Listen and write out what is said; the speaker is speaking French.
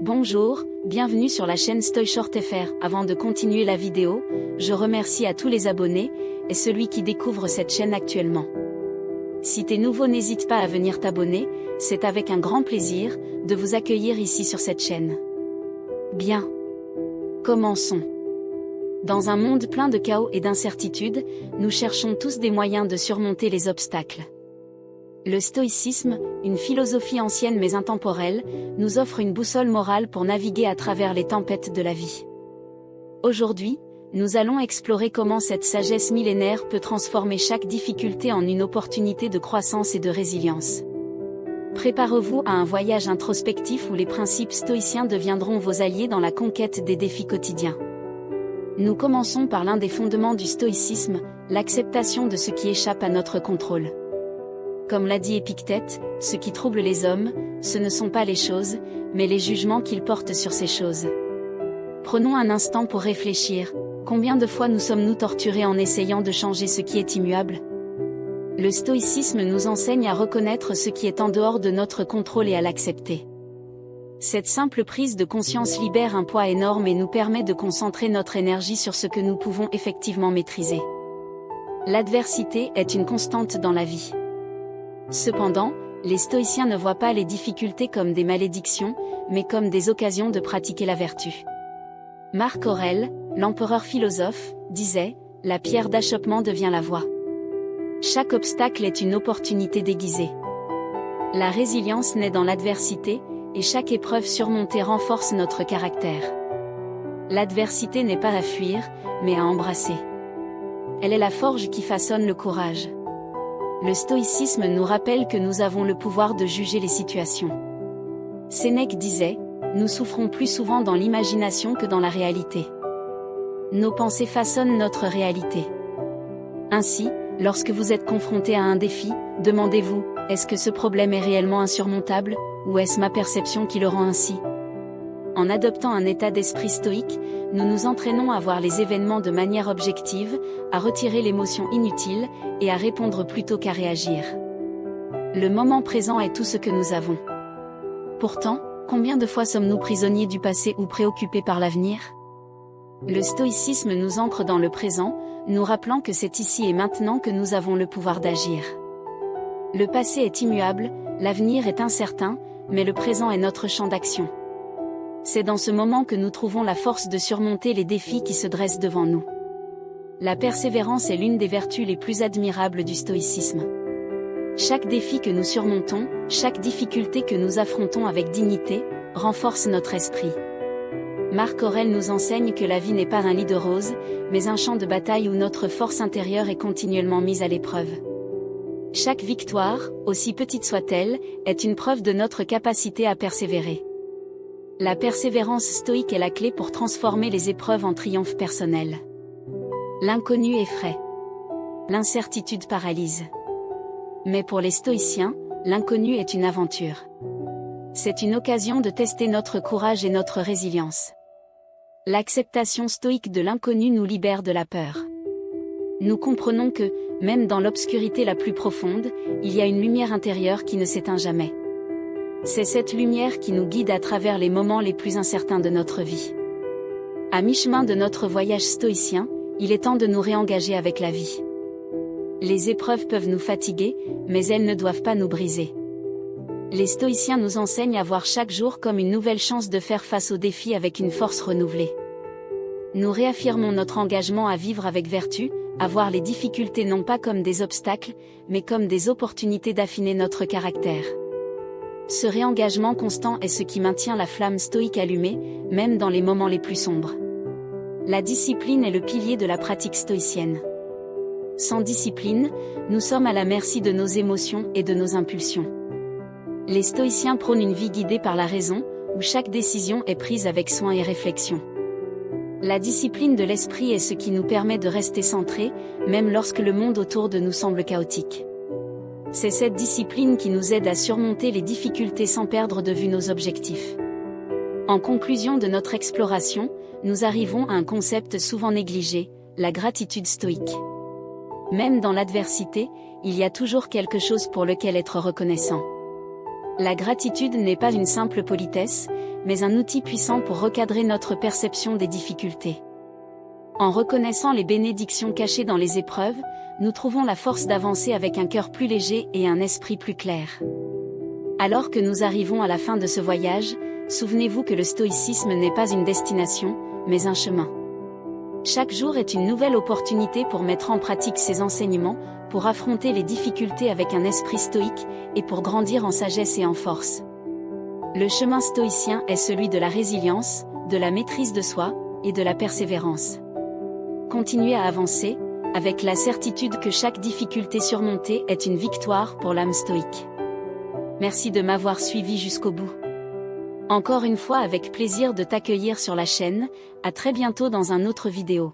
Bonjour, bienvenue sur la chaîne StoiShortFR. Avant de continuer la vidéo, je remercie à tous les abonnés, et celui qui découvre cette chaîne actuellement. Si t'es nouveau, n'hésite pas à venir t'abonner, c'est avec un grand plaisir de vous accueillir ici sur cette chaîne. Bien. Commençons. Dans un monde plein de chaos et d'incertitudes, nous cherchons tous des moyens de surmonter les obstacles. Le stoïcisme, une philosophie ancienne mais intemporelle, nous offre une boussole morale pour naviguer à travers les tempêtes de la vie. Aujourd'hui, nous allons explorer comment cette sagesse millénaire peut transformer chaque difficulté en une opportunité de croissance et de résilience. Préparez-vous à un voyage introspectif où les principes stoïciens deviendront vos alliés dans la conquête des défis quotidiens. Nous commençons par l'un des fondements du stoïcisme, l'acceptation de ce qui échappe à notre contrôle. Comme l'a dit Épictète, ce qui trouble les hommes, ce ne sont pas les choses, mais les jugements qu'ils portent sur ces choses. Prenons un instant pour réfléchir, combien de fois nous sommes-nous torturés en essayant de changer ce qui est immuable ? Le stoïcisme nous enseigne à reconnaître ce qui est en dehors de notre contrôle et à l'accepter. Cette simple prise de conscience libère un poids énorme et nous permet de concentrer notre énergie sur ce que nous pouvons effectivement maîtriser. L'adversité est une constante dans la vie. Cependant, les stoïciens ne voient pas les difficultés comme des malédictions, mais comme des occasions de pratiquer la vertu. Marc Aurèle, l'empereur philosophe, disait « La pierre d'achoppement devient la voie ». Chaque obstacle est une opportunité déguisée. La résilience naît dans l'adversité, et chaque épreuve surmontée renforce notre caractère. L'adversité n'est pas à fuir, mais à embrasser. Elle est la forge qui façonne le courage. Le stoïcisme nous rappelle que nous avons le pouvoir de juger les situations. Sénèque disait « Nous souffrons plus souvent dans l'imagination que dans la réalité. Nos pensées façonnent notre réalité. » Ainsi, lorsque vous êtes confronté à un défi, demandez-vous « Est-ce que ce problème est réellement insurmontable, ou est-ce ma perception qui le rend ainsi ?» En adoptant un état d'esprit stoïque, nous nous entraînons à voir les événements de manière objective, à retirer l'émotion inutile, et à répondre plutôt qu'à réagir. Le moment présent est tout ce que nous avons. Pourtant, combien de fois sommes-nous prisonniers du passé ou préoccupés par l'avenir ? Le stoïcisme nous ancre dans le présent, nous rappelant que c'est ici et maintenant que nous avons le pouvoir d'agir. Le passé est immuable, l'avenir est incertain, mais le présent est notre champ d'action. C'est dans ce moment que nous trouvons la force de surmonter les défis qui se dressent devant nous. La persévérance est l'une des vertus les plus admirables du stoïcisme. Chaque défi que nous surmontons, chaque difficulté que nous affrontons avec dignité, renforce notre esprit. Marc Aurèle nous enseigne que la vie n'est pas un lit de roses, mais un champ de bataille où notre force intérieure est continuellement mise à l'épreuve. Chaque victoire, aussi petite soit-elle, est une preuve de notre capacité à persévérer. La persévérance stoïque est la clé pour transformer les épreuves en triomphe personnel. L'inconnu effraie. L'incertitude paralyse. Mais pour les stoïciens, l'inconnu est une aventure. C'est une occasion de tester notre courage et notre résilience. L'acceptation stoïque de l'inconnu nous libère de la peur. Nous comprenons que, même dans l'obscurité la plus profonde, il y a une lumière intérieure qui ne s'éteint jamais. C'est cette lumière qui nous guide à travers les moments les plus incertains de notre vie. À mi-chemin de notre voyage stoïcien, il est temps de nous réengager avec la vie. Les épreuves peuvent nous fatiguer, mais elles ne doivent pas nous briser. Les stoïciens nous enseignent à voir chaque jour comme une nouvelle chance de faire face aux défis avec une force renouvelée. Nous réaffirmons notre engagement à vivre avec vertu, à voir les difficultés non pas comme des obstacles, mais comme des opportunités d'affiner notre caractère. Ce réengagement constant est ce qui maintient la flamme stoïque allumée, même dans les moments les plus sombres. La discipline est le pilier de la pratique stoïcienne. Sans discipline, nous sommes à la merci de nos émotions et de nos impulsions. Les stoïciens prônent une vie guidée par la raison, où chaque décision est prise avec soin et réflexion. La discipline de l'esprit est ce qui nous permet de rester centrés, même lorsque le monde autour de nous semble chaotique. C'est cette discipline qui nous aide à surmonter les difficultés sans perdre de vue nos objectifs. En conclusion de notre exploration, nous arrivons à un concept souvent négligé, la gratitude stoïque. Même dans l'adversité, il y a toujours quelque chose pour lequel être reconnaissant. La gratitude n'est pas une simple politesse, mais un outil puissant pour recadrer notre perception des difficultés. En reconnaissant les bénédictions cachées dans les épreuves, nous trouvons la force d'avancer avec un cœur plus léger et un esprit plus clair. Alors que nous arrivons à la fin de ce voyage, souvenez-vous que le stoïcisme n'est pas une destination, mais un chemin. Chaque jour est une nouvelle opportunité pour mettre en pratique ces enseignements, pour affronter les difficultés avec un esprit stoïque, et pour grandir en sagesse et en force. Le chemin stoïcien est celui de la résilience, de la maîtrise de soi, et de la persévérance. Continuez à avancer, avec la certitude que chaque difficulté surmontée est une victoire pour l'âme stoïque. Merci de m'avoir suivi jusqu'au bout. Encore une fois avec plaisir de t'accueillir sur la chaîne, à très bientôt dans un autre vidéo.